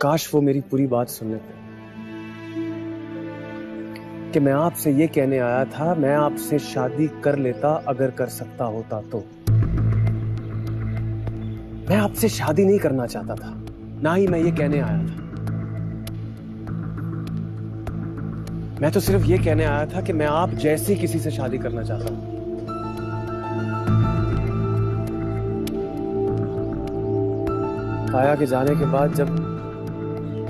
काश वो मेरी पूरी बात सुन लेते कि मैं आपसे ये कहने आया था, मैं आपसे शादी कर लेता अगर कर सकता होता तो। मैं आपसे शादी नहीं करना चाहता था, ना ही मैं ये कहने आया था। मैं तो सिर्फ ये कहने आया था कि मैं आप जैसी किसी से शादी करना चाहता हूं। काया के जाने के बाद जब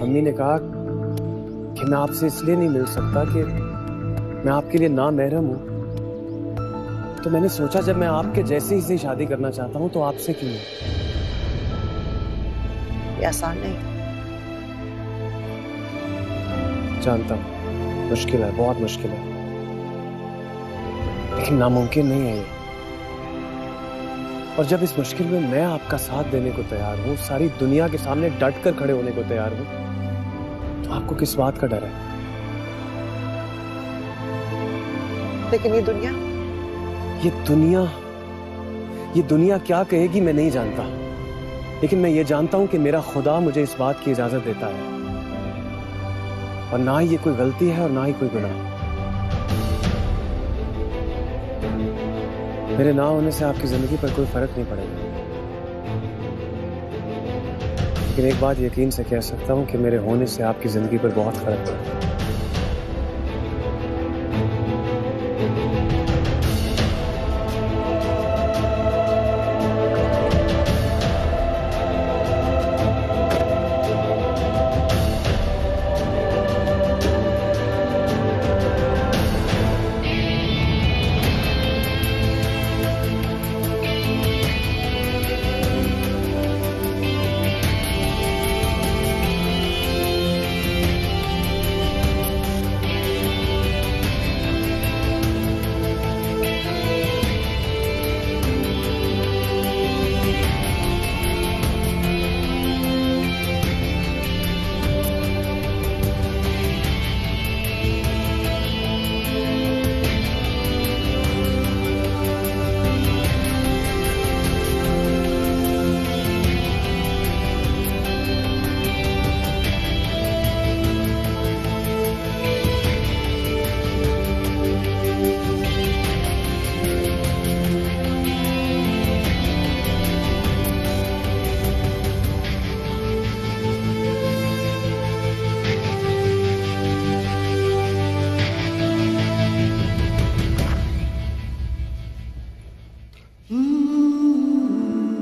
मम्मी ने कहा कि मैं आपसे इसलिए नहीं मिल सकता कि मैं आपके लिए ना महरम हूं, तो मैंने सोचा जब मैं आपके जैसे ही से शादी करना चाहता हूं तो आपसे क्यों नहीं। ये आसान नहीं। जानता हूं मुश्किल है, बहुत मुश्किल है, लेकिन नामुमकिन नहीं है ये। और जब इस मुश्किल में मैं आपका साथ देने को तैयार हूं, सारी दुनिया के सामने डट कर खड़े होने को तैयार हूं, तो आपको किस बात का डर है? लेकिन ये दुनिया क्या कहेगी मैं नहीं जानता, लेकिन मैं ये जानता हूं कि मेरा खुदा मुझे इस बात की इजाजत देता है, और ना ही ये कोई गलती है और ना ही कोई गुनाह। मेरे ना होने से आपकी जिंदगी पर कोई फर्क नहीं पड़ेगा, लेकिन एक बात यकीन से कह सकता हूं कि मेरे होने से आपकी जिंदगी पर बहुत फर्क पड़ेगा।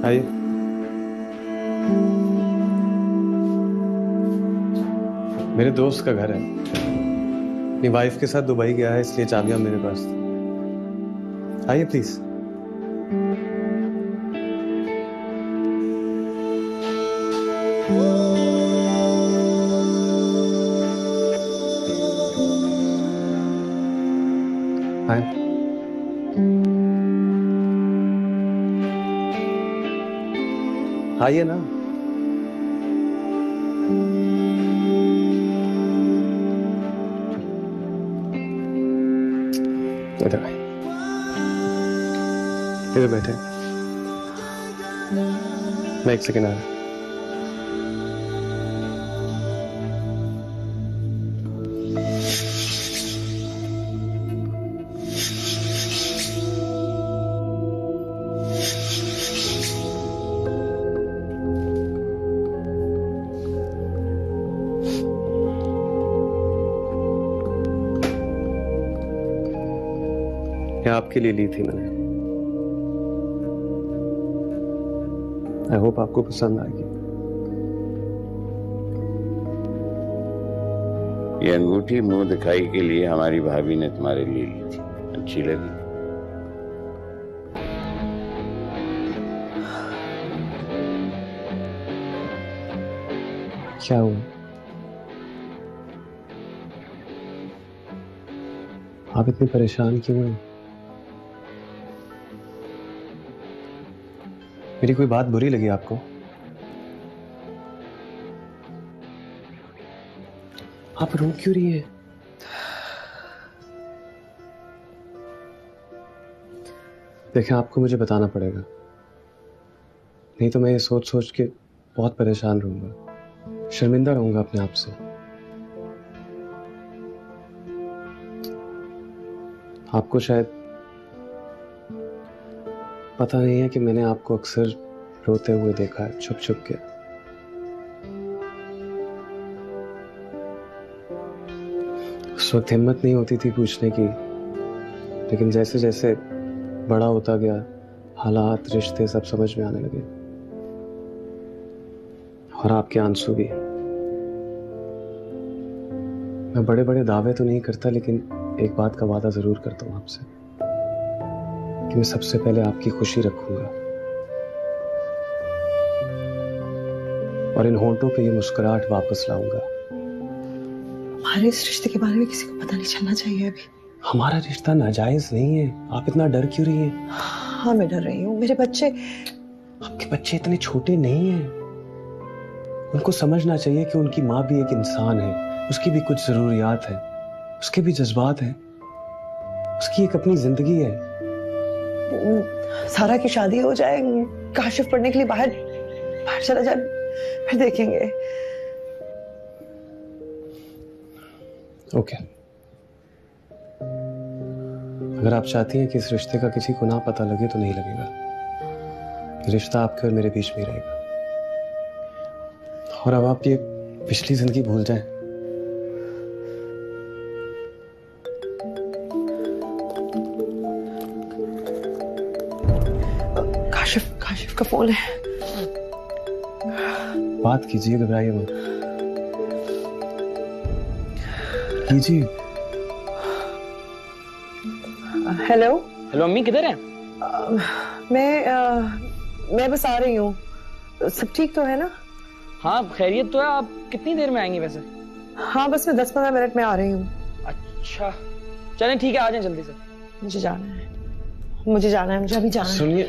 आइए। मेरे दोस्त का घर है, अपनी वाइफ के साथ दुबई गया है, इसलिए चाबियां मेरे पास थी। आइए प्लीज। आइए। आइए ना। इधर आइए, इधर बैठे। मैं एक सेकेंड आ रहा। ये आपके लिए ली थी मैंने। आई होप आपको पसंद आएगी। ये अंगूठी मुंह दिखाई के लिए हमारी भाभी ने तुम्हारे लिए ली थी, अच्छी लगी? क्या हुआ? आप इतने परेशान क्यों हैं? मेरी कोई बात बुरी लगी आपको? आप रो क्यों रही हैं? देखें, आपको मुझे बताना पड़ेगा, नहीं तो मैं ये सोच सोच के बहुत परेशान रहूंगा। शर्मिंदा रहूंगा अपने आप से। आपको शायद पता नहीं है कि मैंने आपको अक्सर रोते हुए देखा है, छुप छुप के। उस वक्त हिम्मत नहीं होती थी पूछने की, लेकिन जैसे जैसे बड़ा होता गया, हालात, रिश्ते सब समझ में आने लगे, और आपके आंसू भी। मैं बड़े बड़े दावे तो नहीं करता, लेकिन एक बात का वादा जरूर करता हूं आपसे कि मैं सबसे पहले आपकी खुशी रखूंगा, और इन होंठों पे ये मुस्कुराहट वापस लाऊंगा। हमारे इस रिश्ते के बारे में किसी को पता नहीं चलना चाहिए अभी। हमारा रिश्ता नाजायज नहीं है, आप इतना डर क्यों रही हैं? हाँ, मैं डर रही हूँ। मेरे बच्चे, आपके बच्चे इतने छोटे नहीं हैं। उनको समझना चाहिए कि उनकी माँ भी एक इंसान है, उसकी भी कुछ जरूरियात है, उसके भी जज्बात हैं, उसकी एक अपनी जिंदगी है। सारा की शादी हो जाए, काशिफ पढ़ने के लिए बाहर चला जाए, फिर देखेंगे। ओके, अगर आप चाहती हैं कि इस रिश्ते का किसी को ना पता लगे तो नहीं लगेगा। रिश्ता आपके और मेरे बीच में ही रहेगा। और अब आप ये पिछली जिंदगी भूल जाएं। काशिफ का फोन है। बात कीजिए, घबराइए मत, कीजिए। हेलो। हेलो अम्मी, किधर हैं? मैं बस आ रही हूँ। सब ठीक तो है ना? हाँ खैरियत तो है। आप कितनी देर में आएंगी वैसे? हाँ, बस मैं 10-15 मिनट में आ रही हूँ। अच्छा चलें ठीक है, आ जाएं जल्दी से। मुझे जाना है, मुझे अभी जाना है। सुनिए,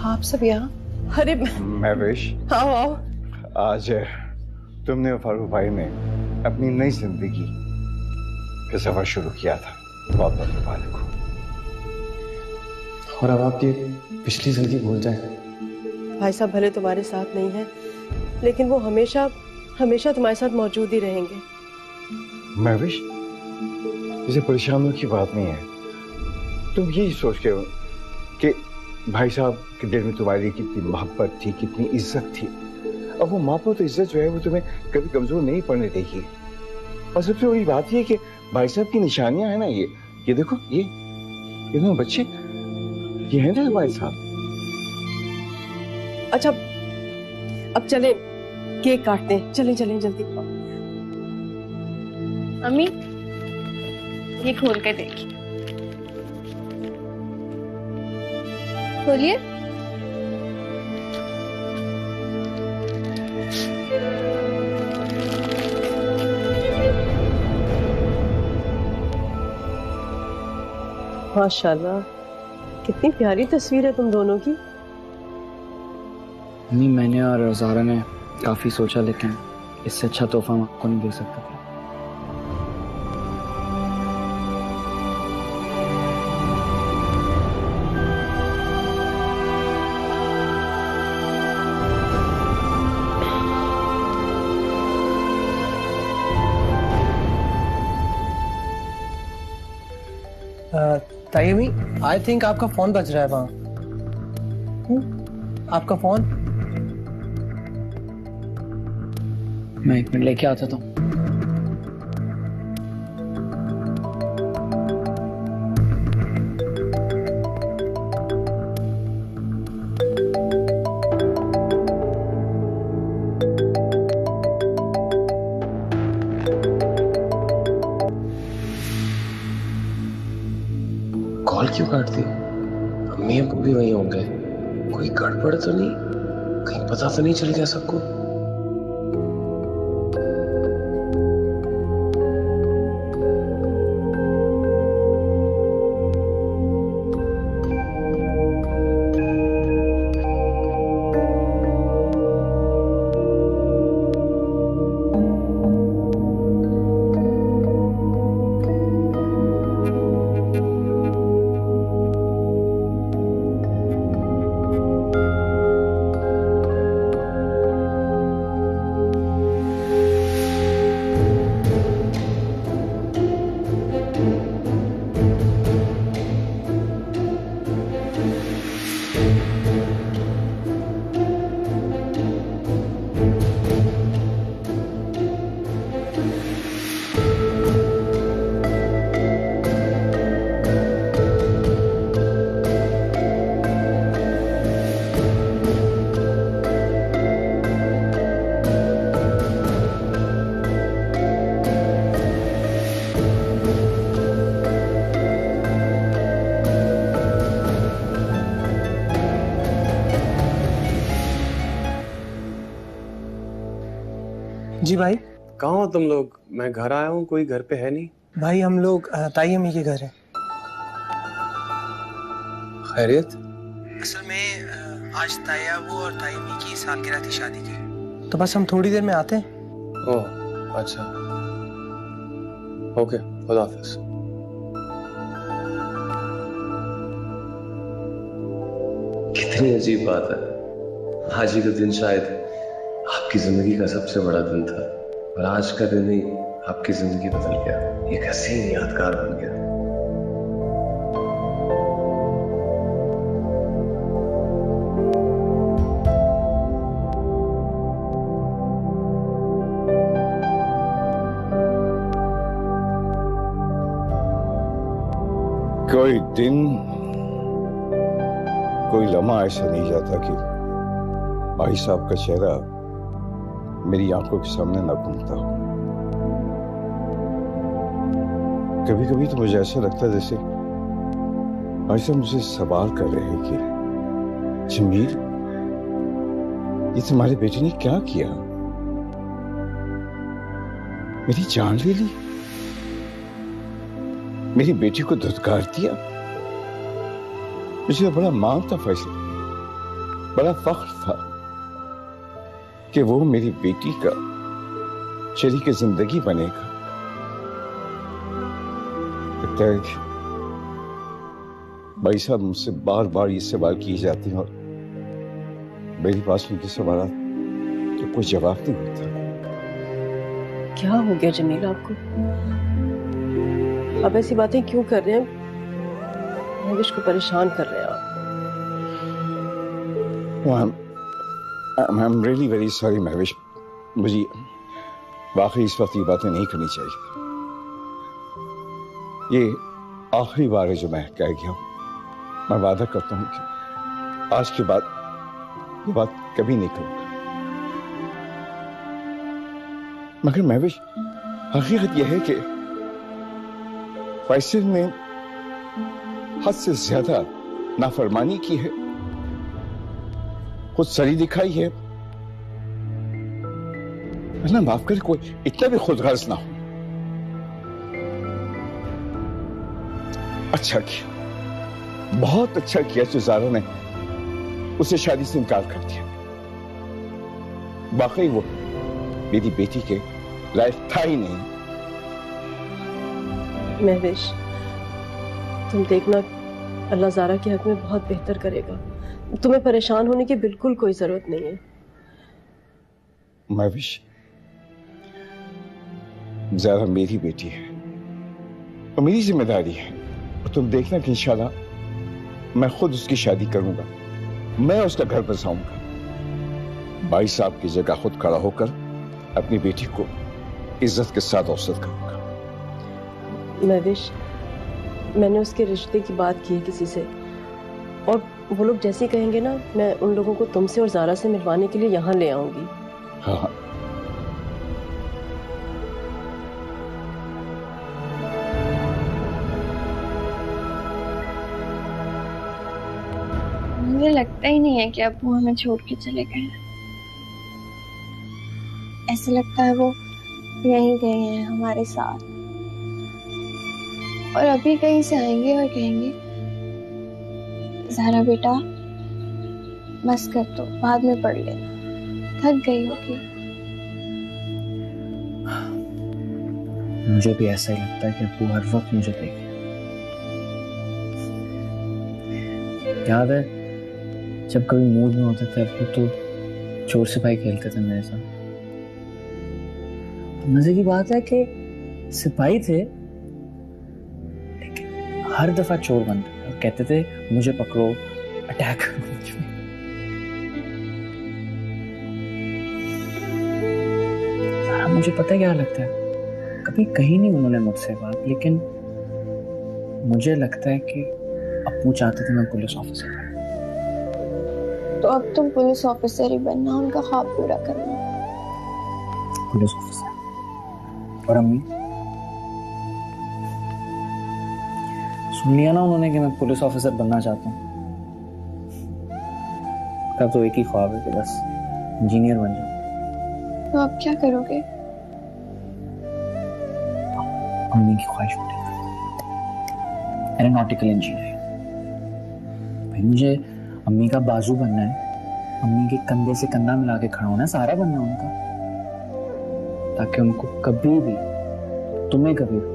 आप सब यहाँ? अरे महविश, आओ। आज तुमने और फारूक भाई ने अपनी नई जिंदगी का सफर शुरू किया था। बहुत बहुत मुबारक हो। और अब आप ये पिछली जिंदगी भूल जाएं। भाई साहब भले तुम्हारे साथ नहीं है, लेकिन वो हमेशा हमेशा तुम्हारे साथ मौजूद ही रहेंगे। महविश, इसे परेशान होने की बात नहीं है। तुम यही सोच के हो कि भाई साहब के दिल में तुम्हारी कितनी मोहब्बत थी, कितनी इज्जत थी। अब वो मोहब्बत और इज्जत जो है वो तुम्हें कभी कमजोर नहीं पड़ने देगी। और सबसे बड़ी बात ये कि भाई साहब की निशानियां है ना, ये देखो, ये दोनों बच्चे, ये हैं ना भाई साहब। अच्छा अब चले केक काटते हैं। चलें चलें जल्दी। अम्मी ये खोल के देखिए। खोलिए। माशाल्लाह, कितनी प्यारी तस्वीर है तुम दोनों की। अम्मी मैंने और ज़ारा ने काफ़ी सोचा, लेकिन इससे अच्छा तोहफा हम आपको नहीं दे सकता था। तायमी, आई थिंक आपका फोन बज रहा है वहाँ। आपका फोन। मैं 1 मिनट लेके आता था। कॉल क्यों काट दी? अम्मी अब्बू भी वहीं होंगे, कोई गड़बड़ तो नहीं, कहीं पता तो नहीं चल गया सबको? जी भाई। कहाँ हो तुम लोग? मैं घर आया हूँ, कोई घर पे है नहीं। भाई हम लोग ताई अम्मी के घर हैं। खैरियत? असल में आज ताया वो और ताई अम्मी की सालगिरह थी शादी की, तो बस हम थोड़ी देर में आते हैं। ओह अच्छा, ओके, खुदा हाफिज। कितनी अजीब बात है, आज ही का दिन शायद आपकी जिंदगी का सबसे बड़ा दिन था और आज का दिन ही आपकी जिंदगी बदल गया, एक हसीन यादगार बन गया। कोई दिन, कोई लम्हा ऐसा नहीं जाता कि भाई साहब का चेहरा मेरी आंखों के सामने ना घूमता हो। कभी कभी तो मुझे ऐसा लगता है जैसे भाई साहब मुझे सवाल कर रहे हैं कि जमील, ये तुम्हारे बेटे ने क्या किया? मेरी जान ले ली, मेरी बेटी को धुतकार दिया। मुझे बड़ा मान था फैसला, बड़ा फख्र था कि वो मेरी बेटी का शरीक जिंदगी बनेगा। लगता है कि भाई साहब मुझसे बार बार ये सवाल किए जाते हैं और मेरे पास उनके सवाल तो कोई जवाब नहीं होता। क्या हो गया जमील आपको? आप ऐसी बातें क्यों कर रहे हैं? महविश को परेशान कर रहे हैं आप। I'm really very sorry Mahwish, मुझे वाकई इस वक्त ये बातें नहीं करनी चाहिए। ये आखिरी बार है जो मैं कह गया हूं। मैं वादा करता हूं कि आज के बाद ये बात कभी नहीं करूंगा। मगर महविश, हकीकत यह है कि फैसल ने हद से ज्यादा नाफरमानी की है, खुद सरी दिखाई है। ना माफ कर, कोई इतना भी खुदगर्ज ना हो। अच्छा किया, बहुत अच्छा किया जो ज़ारा ने उसे शादी से इनकार कर दिया। वाकई वो मेरी बेटी के लायक था ही नहीं। महविश, तुम देखना, अल्लाह ज़ारा के हक में बहुत बेहतर करेगा। तुम्हें परेशान होने की बिल्कुल कोई जरूरत नहीं है। महविश, ज़ारा मेरी बेटी है और मेरी जिम्मेदारी है, और तुम देखना कि इंशाल्लाह मैं खुद उसकी शादी करूंगा, मैं उसका घर बसाऊंगा। भाई साहब की जगह खुद खड़ा होकर अपनी बेटी को इज्जत के साथ अवसर करूंगा। महविश, मैंने उसके रिश्ते की बात की है किसी से, और वो लोग जैसे कहेंगे ना, मैं उन लोगों को तुमसे और ज़ारा से मिलवाने के लिए यहाँ ले आऊंगी। हाँ, मुझे लगता ही नहीं है कि अब्बू हमें छोड़ के चले गए हैं। ऐसा लगता है वो यहीं गए हैं हमारे साथ, और अभी कहीं से आएंगे और कहेंगे ज़ारा बेटा बस कर दो, बाद में पढ़ लेना, थक गई होगी। मुझे भी ऐसा ही लगता है कि अब्बू हर वक्त मुझे देखे। याद है जब कभी मूड में होते थे अब्बू तो चोर सिपाही खेलते थे मेरे साथ। मजे की बात है कि सिपाही थे लेकिन हर दफा चोर बनते थे और कहते थे मुझे पकड़ो, अटैक करो मुझ पे। मुझे पता है क्या लगता है, कभी कही नहीं उन्होंने मुझसे बात, लेकिन मुझे लगता है कि अब्बू चाहते थे मैं पुलिस ऑफिसर बनूं। तो अब तुम पुलिस ऑफिसर ही बनना, उनका ख्वाब पूरा करना। Police officer. और अम्मी सुन लिया ना उन्होंने कि मैं पुलिस ऑफिसर बनना चाहता हूँ। तब तो एक ही ख्वाब है कि बस इंजीनियर बन जाऊं। तो आप क्या करोगे? अम्मी की ख्वाहिश पूरी एरोनॉटिकल इंजीनियर। भाई मुझे अम्मी का बाजू बनना है, अम्मी के कंधे से कंधा मिला के खड़ा होना है, सहारा बनना है उनका, ताकि उनको कभी भी, तुम्हें कभी भी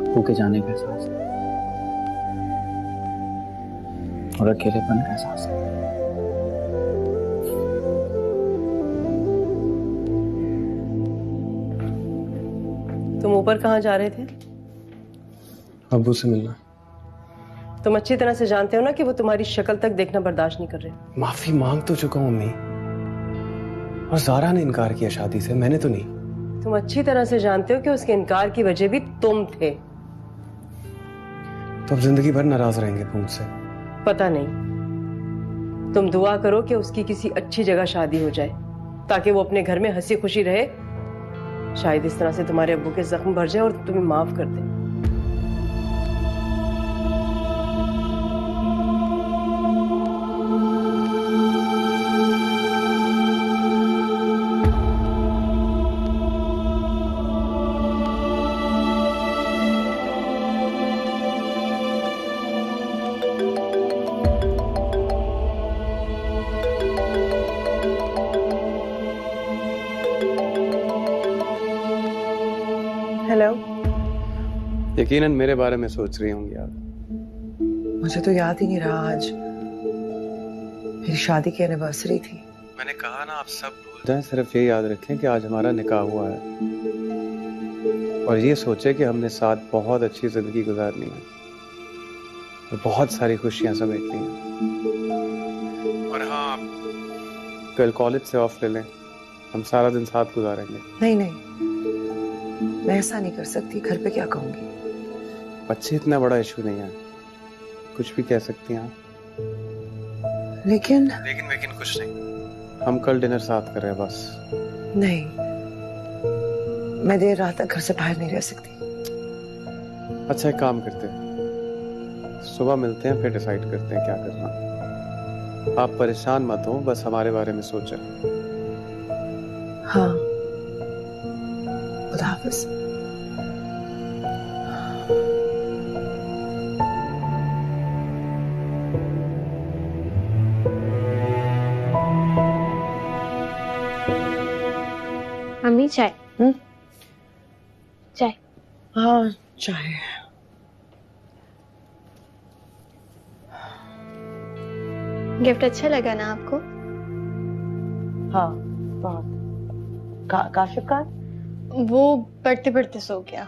अब्बू के जाने का एहसास और अकेलेपन का एहसास। तुम ऊपर कहाँ जा रहे थे? अब्बू से मिलना। तुम अच्छी तरह से जानते हो ना कि वो तुम्हारी शक्ल तक देखना बर्दाश्त नहीं कर रहे। माफी मांग तो चुका हूं अम्मी, और ज़ारा ने इनकार किया शादी से, मैंने तो नहीं। तुम अच्छी तरह से जानते हो कि उसके इनकार की वजह भी तुम थे। तो अब जिंदगी भर नाराज रहेंगे मुझसे? पता नहीं, तुम दुआ करो कि उसकी किसी अच्छी जगह शादी हो जाए ताकि वो अपने घर में हंसी खुशी रहे। शायद इस तरह से तुम्हारे अब्बू के जख्म भर जाए और तुम्हें माफ कर दे। हेलो। यकीनन मेरे बारे में सोच रही होंगी आप। मुझे तो याद ही नहीं रहा, आज मेरी शादी की एनिवर्सरी थी। मैंने कहा ना आप सब भूल जाएं, सिर्फ ये याद रखें कि आज हमारा निकाह हुआ है, और ये सोचे कि हमने साथ बहुत अच्छी जिंदगी गुजारनी है और बहुत सारी खुशियां समेटनी है। और हाँ, कल कॉलेज से ऑफ ले लें, हम सारा दिन साथ गुजारेंगे। नहीं नहीं, मैं ऐसा नहीं कर सकती। घर पे क्या कहूंगी? बच्चे इतना बड़ा इशू नहीं है, कुछ भी कह सकती हैं आप। लेकिन कुछ नहीं, हम कल डिनर साथ कर रहे हैं बस। नहीं, मैं देर रात तक घर से बाहर नहीं रह सकती। अच्छा एक काम करते हैं, सुबह मिलते हैं, फिर डिसाइड करते हैं क्या करना। आप परेशान मत हो, बस हमारे बारे में सोचें। हाँ, खुदा हाफिज। मम्मी चाय। चाय। हाँ चाय। गिफ्ट अच्छा लगा ना आपको? हाँ बहुत। काशिफ का वो पढ़ते पढ़ते सो गया।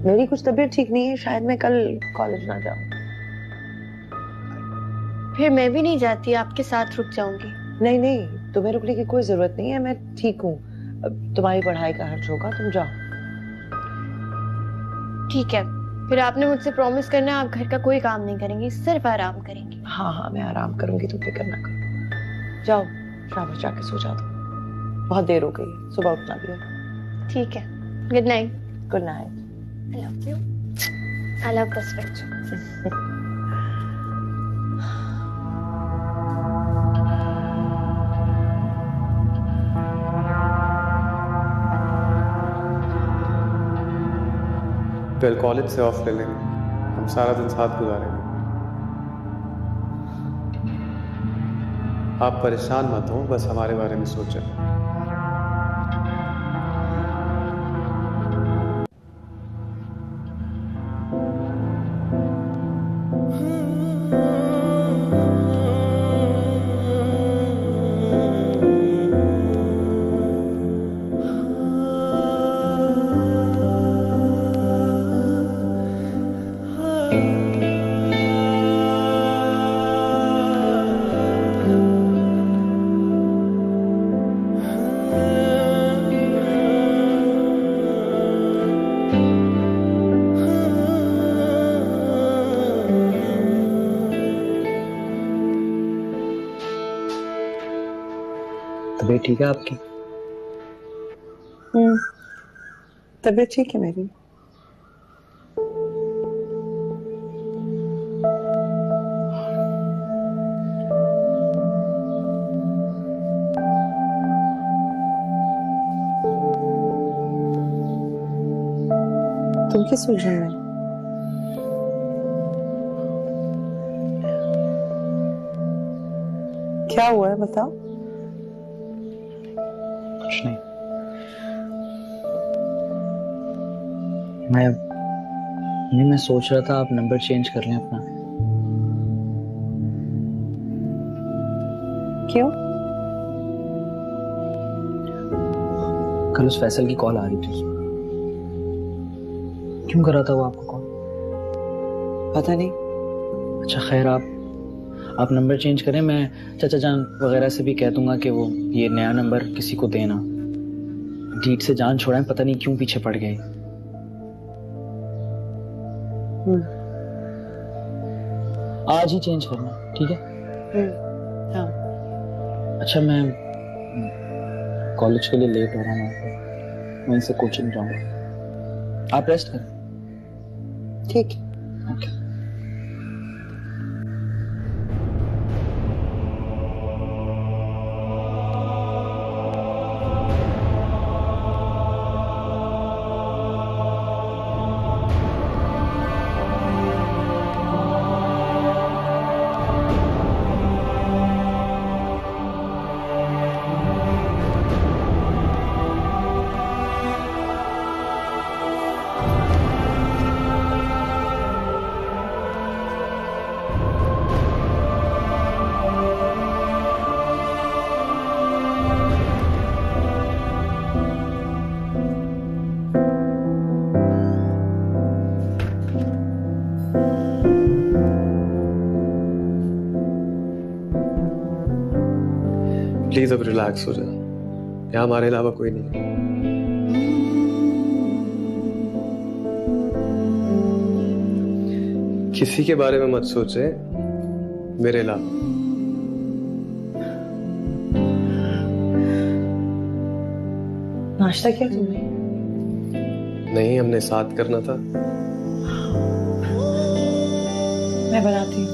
मेरी कुछ तबीयत ठीक नहीं है, शायद मैं कल कॉलेज ना जाऊं। फिर मैं भी नहीं जाती, आपके साथ रुक जाऊंगी। नहीं नहीं, तुम्हें रुकने की कोई जरूरत नहीं है, मैं ठीक हूँ। तुम्हारी पढ़ाई का खर्च होगा, तुम जाओ। ठीक है, फिर आपने मुझसे प्रॉमिस करना है आप घर का कोई काम नहीं करेंगी, सिर्फ आराम करेंगी। हाँ हाँ, मैं आराम करूंगी, तुम फिक्र ना करो। जाओ, शाबाश, जाके सो जाओ। बहुत देर हो गई है, सुबह उठना भी है। ठीक है, good night. Good night. I love you. I love this picture. कल कॉलेज से ऑफ ले लेंगे, हम सारा दिन साथ गुजारेंगे। आप परेशान मत हो, बस हमारे बारे में सोचें। तबीयत ठीक है आपकी? तबीयत ठीक है मेरी। तुम किस उलझन में? क्या हुआ है बताओ। कुछ नहीं। मैं सोच रहा था आप नंबर चेंज कर लें अपना। क्यों? कल उस फैसल की कॉल आ रही थी। क्यों कर रहा था वो आपको कॉल? पता नहीं। अच्छा खैर, आप नंबर चेंज करें। मैं चाचा जान वगैरह से भी कह दूंगा कि वो ये नया नंबर किसी को देना। जीत से जान छोड़ाएं, पता नहीं क्यों पीछे पड़ गए। आज ही चेंज करना, ठीक है? हाँ। अच्छा, मैं कॉलेज के लिए लेट हो रहा हूँ, वहीं से कोचिंग जाऊंगा। आप रेस्ट करें। ठीक है। ओके। प्लीज अब रिलैक्स हो जाओ, यहाँ हमारे अलावा कोई नहीं है। किसी के बारे में मत सोचे मेरे अलावा। नाश्ता किया तुमने? नहीं, हमने साथ करना था। मैं बनाती हूँ।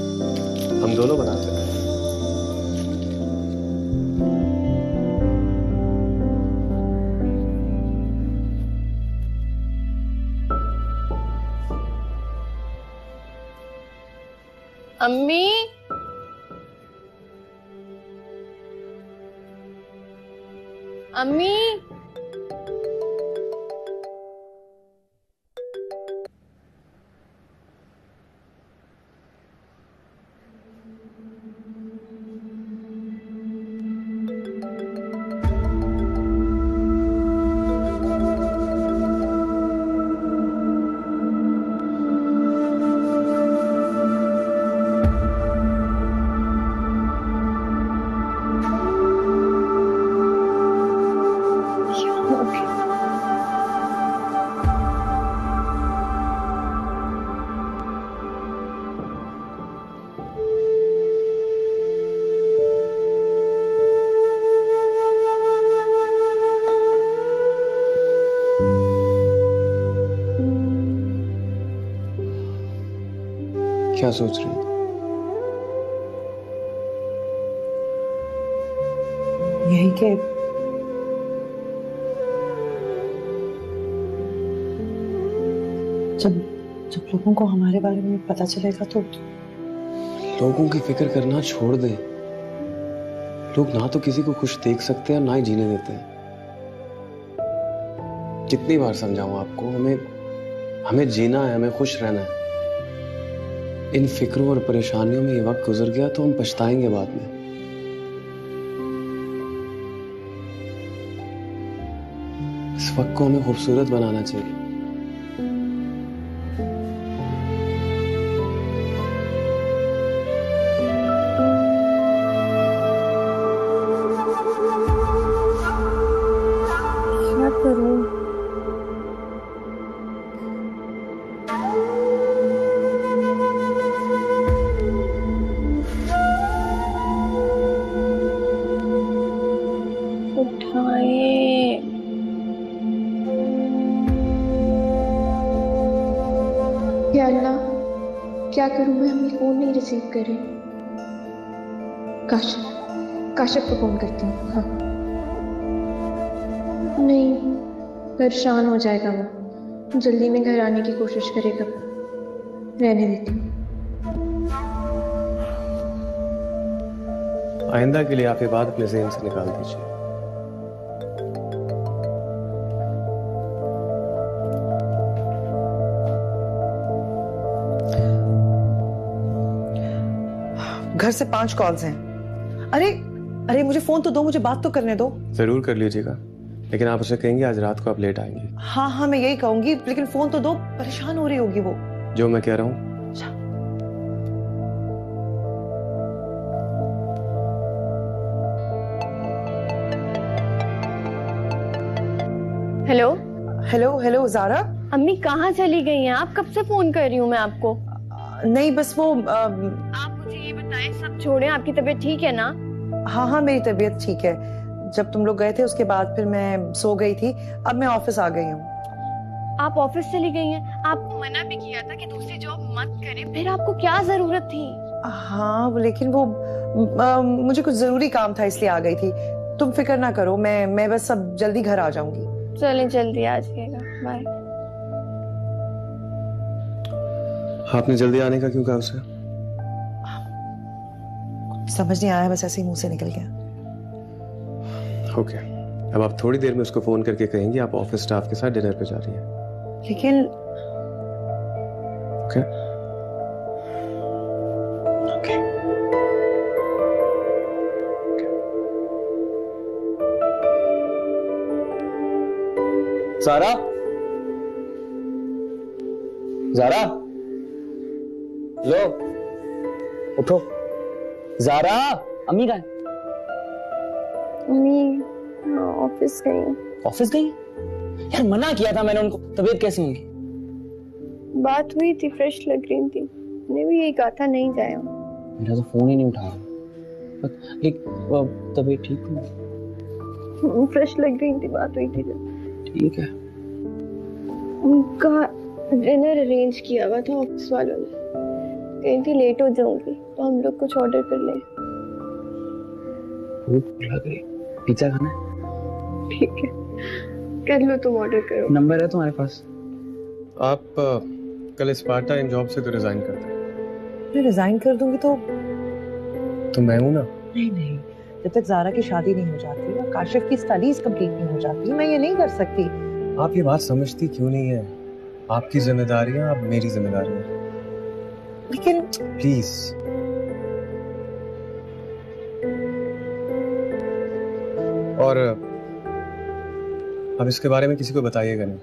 हम दोनों बनाते हैं। अम्मी, अम्मी, क्या सोच रही हो? यही कि जब जब लोगों को हमारे बारे में पता चलेगा तो लोगों की फिक्र करना छोड़ दे। लोग ना तो किसी को खुश देख सकते हैं, ना ही जीने देते हैं। कितनी बार समझाऊं आपको, हमें जीना है, हमें खुश रहना है। इन फिक्रों और परेशानियों में ये वक्त गुजर गया तो हम पछताएंगे बाद में। इस वक्त को हमें खूबसूरत बनाना चाहिए। क्या करूं? या अल्लाह, क्या करूं मैं? हमें फोन नहीं रिसीव करे। काशिफ को फोन करती हूँ। हाँ, नहीं, परेशान हो जाएगा वो, जल्दी में घर आने की कोशिश करेगा। रहने देती हूँ। आइंदा के लिए आप ये बात अपने ज़हन से निकाल दीजिए। घर से 5 कॉल्स हैं। अरे मुझे फोन तो दो, मुझे बात तो करने दो। जरूर कर लीजिएगा, लेकिन आप उसे कहेंगे आज रात को आप लेट आएंगे। हाँ मैं यही कहूंगी, लेकिन फोन तो दो। परेशान हो रही होगी वो। जो मैं कह रहा हूँ। हेलो ज़ारा। अम्मी कहाँ चली गई हैं आप? कब से फोन कर रही हूँ मैं आपको। नहीं बस वो आप मुझे ये बताएं, सब छोड़ें, आपकी तबीयत ठीक है ना? हाँ मेरी तबीयत ठीक है। जब तुम लोग गए थे उसके बाद फिर मैं सो गई थी। अब मैं ऑफिस आ गई हूँ। आप ऑफिस चली गई हैं? आपको मना भी किया था कि दूसरी जॉब मत करें, फिर आपको क्या जरूरत थी? हाँ लेकिन वो मुझे कुछ जरूरी काम था इसलिए आ गई थी। तुम फिक्र ना करो, मैं बस अब जल्दी घर आ जाऊंगी। चलें जल्दी आ जाइएगा। बाय। आपने जल्दी आने का क्यों कहा उसे? समझ नहीं आया, बस ऐसे ही मुंह से निकल गया। ओके, अब आप थोड़ी देर में उसको फोन करके कहेंगे आप ऑफिस स्टाफ के साथ डिनर पे जा रही हैं। लेकिन ओके ज़ारा, ज़ारा, लो उठो। ज़ारा, अम्मी कहाँ है? अम्मी ऑफिस गई। ऑफिस गई? यार मना किया था मैंने उनको। तबीयत कैसी होंगी? बात हुई थी, फ्रेश लग रही थी। मैंने भी यही कहा था नहीं जाया। मेरा तो फोन ही नहीं उठा रहा। लेकिन तबीयत ठीक है? फ्रेश लग रही थी, बात हुई थी जब। ठीक है। उनका डिनर अरेंज किया हुआ था ऑफिस वालों ने। कहीं थी लेट हो जाऊंगी तो हम लोग कुछ ऑर्डर कर ले। भूख लग रही, पिज्जा खाना है? ठीक है, कर लो, तुम ऑर्डर करो। नंबर है तुम्हारे पास? आप कल स्पार्टा इन जॉब से तो रिजाइन कर दें। मैं रिजाइन कर दूंगी तो मैं हूं ना। नहीं, जब तक ज़ारा की शादी नहीं हो जाती और काशिफ की स्टडीज कंप्लीट नहीं हो जाती, मैं ये नहीं कर सकती। आप ये बात समझती क्यों नहीं है? आपकी जिम्मेदारियां अब मेरी जिम्मेदारियां। लेकिन प्लीज और अब इसके बारे में किसी को बताइएगा नहीं।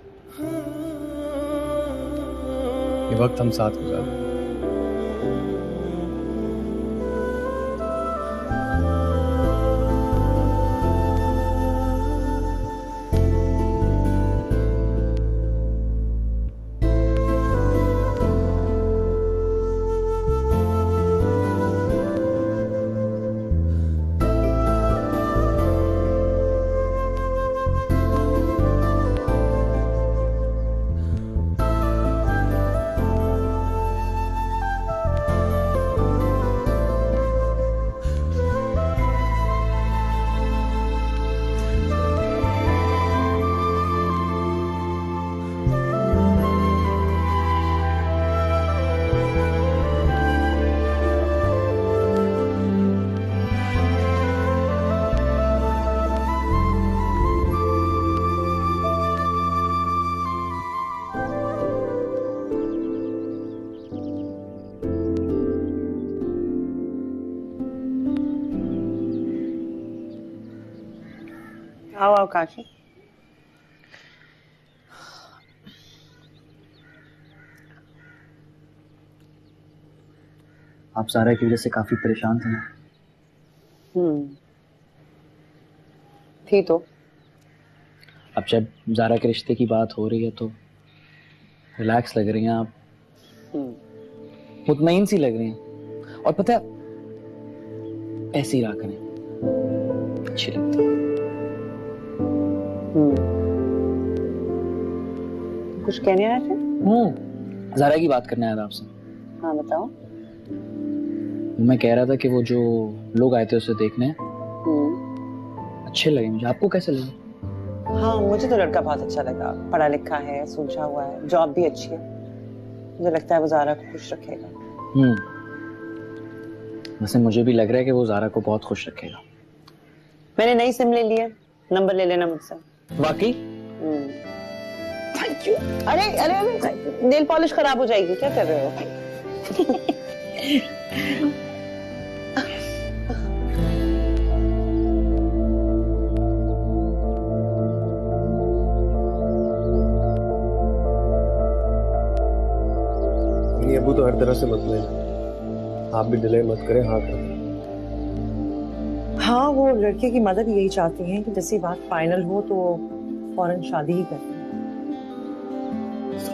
ये वक्त हम साथ गुजारें। आओ आओ काशी। आप सारा की वजह से काफी परेशान थे। थी तो। अब जब जारा के रिश्ते की बात हो रही है तो रिलैक्स लग रही हैं आप, मुतमईन सी लग रही हैं। और पता है, ऐसे ही रहा करें, अच्छी लगती है। कुछ कहने आए थे? जारा की बात करने आया था आपसे। हाँ बताओ। मैं कह रहा था कि वो जो लोग आए थे उसे देखने, अच्छे लगे मुझे। आपको कैसे लगे? हाँ मुझे तो लड़का बहुत अच्छा लगा, पढ़ा लिखा है, सूझा हुआ है, जॉब भी अच्छी है। मुझे लगता है वो जारा को खुश रखेगा। वैसे मुझे भी लग रहा है कि वो जारा को बहुत खुश रखेगा। मैंने नई सिम ले ली है, नंबर ले लेना मुझसे। वाकई? Thank you. अरे अरे अरे नेल पॉलिश खराब हो जाएगी, क्या कर रहे हो? अबू तो हर तरह से मतले, आप भी डिले मत करें। हाँ करें। हाँ वो लड़के की मदद यही चाहती हैं कि जैसी बात फाइनल हो तो फौरन शादी ही करते हैं।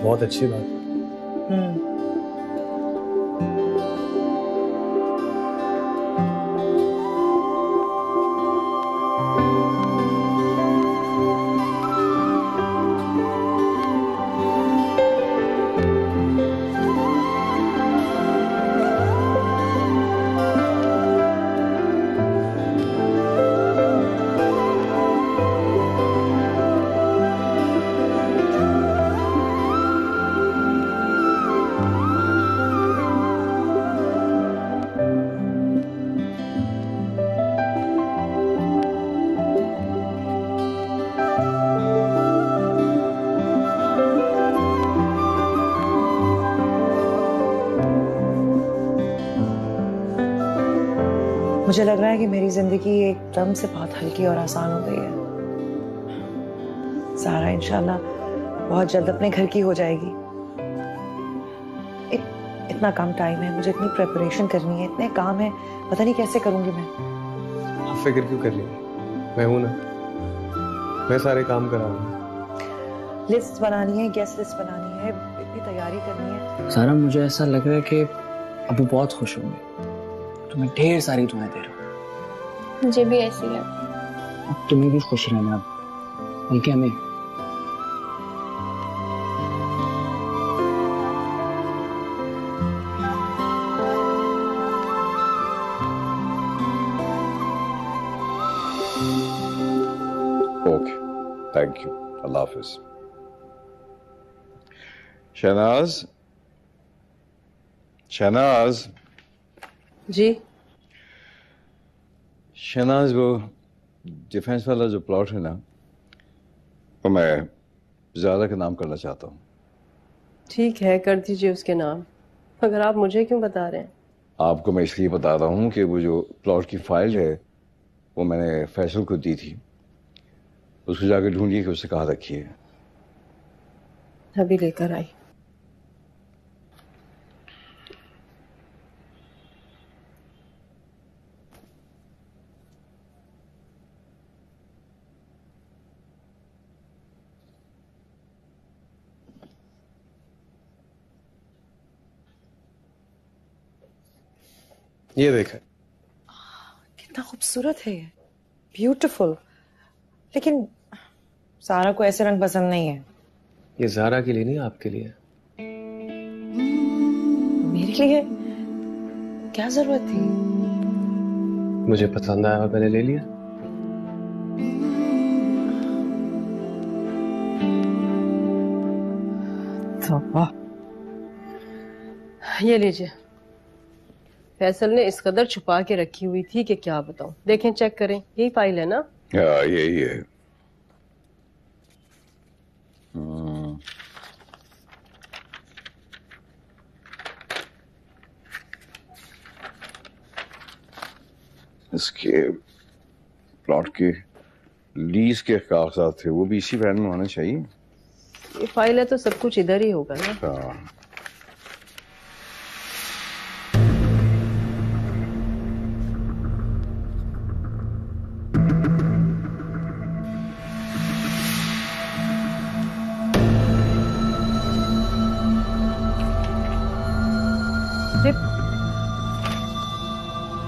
बहुत अच्छी बात। मुझे लग रहा है कि मेरी जिंदगी एकदम से बहुत हल्की और आसान हो गई है। सारा इंशाल्लाह बहुत जल्द अपने घर की हो जाएगी। इतना कम टाइम है, मुझे इतनी प्रिपरेशन करनी है, इतने काम है, पता नहीं कैसे करूंगी मैं। आप फिक्र क्यों कर रही हैं? मैं हूं ना, मैं सारे काम कराऊंगा। लिस्ट बनानी है, गेस्ट लिस्ट बनानी है, इतनी तैयारी करनी है। सारा मुझे ऐसा लग रहा है कि अब वो बहुत खुश होंगे। तुम्हें ढेर सारी दुआएं दे रहा हूँ। मुझे भी ऐसी है। अब तुम्हें भी खुश रहना, बल्कि हमें। ओके, थैंक यू, अल्लाह हाफिज। शहनाज, शहनाज जी। शहनाज, वो डिफेंस वाला जो प्लॉट है ना, वो मैं ज़्यादा का नाम करना चाहता हूँ। ठीक है, कर दीजिए उसके नाम। मगर आप मुझे क्यों बता रहे हैं? आपको मैं इसलिए बता रहा हूँ कि वो जो प्लॉट की फाइल है वो मैंने फैसल को दी थी, उसको जाकर ढूंढिए कि उससे कहाँ रखी है। अभी लेकर आई। ये देखें, कितना खूबसूरत है ये, ब्यूटीफुल। लेकिन सारा को ऐसे रंग पसंद नहीं है। ये ज़ारा के लिए नहीं, आपके लिए। मेरे लिए क्या जरूरत थी? मुझे पसंद आया और मैंने ले लिया। ये लीजिए। फैसल ने इस कदर छुपा के रखी हुई थी कि क्या बताऊं। देखें, चेक करें, यही फाइल है ना? यही है। इसके प्लॉट की लीज के कागजात थे, वो भी इसी वैन में होना चाहिए। ये फाइल है तो सब कुछ इधर ही होगा ना। हाँ।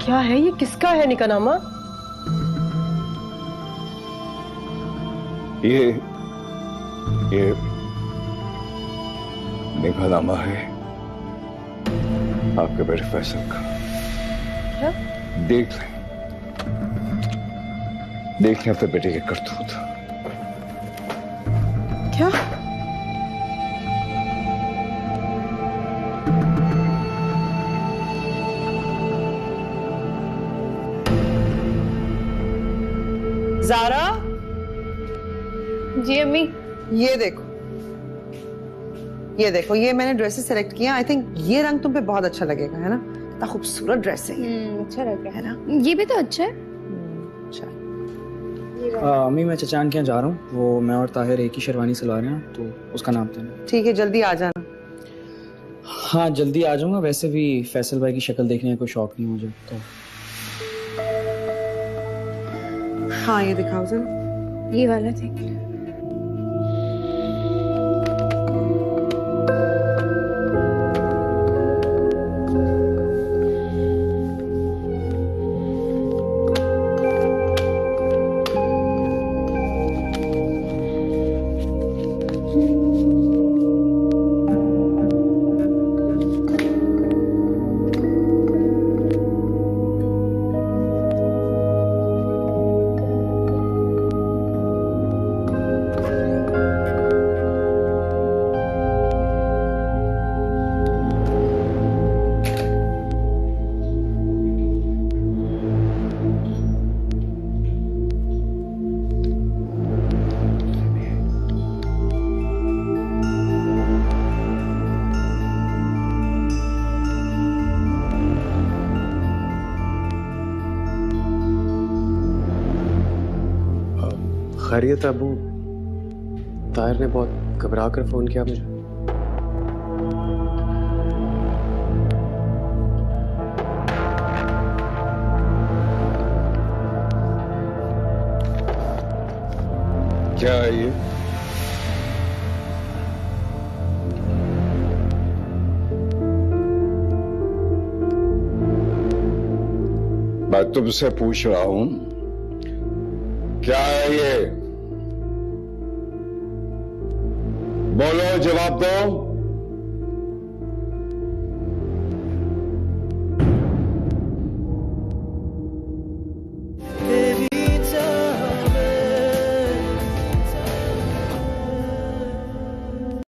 क्या है ये, किसका है निकानामा? ये निकानामा है आपके बेटे फैसल का। क्या? देख लें अपने बेटे के करतूत। क्या? ज़ारा, जी अम्मी। ये देखो, ये मैंने ड्रेसेस सेलेक्ट किया। आई थिंक ये रंग तुम पे बहुत अच्छा लगेगा, है ना? कितना खूबसूरत ड्रेस है। अच्छा लग रहा है ना? ये भी तो अच्छा है। अच्छा। अम्मी मैं चचान के यहाँ जा रहा हूँ, वो मैं और ताहिर एक ही शेरवानी सिलवा रहे हैं, तो उसका नाप देना। ठीक है, जल्दी आ जाना। हाँ जल्दी आ जाऊंगा। वैसे भी फैसल भाई की शक्ल देखने का कोई शौक नहीं मुझे तो। हाँ ये दिखाओ जरा। ये वाला देख। खैरियत अबू? ताहिर ने बहुत घबरा कर फोन किया मुझे। क्या है ये? मैं तुमसे पूछ रहा हूं, क्या है ये? बोलो, जवाब दो।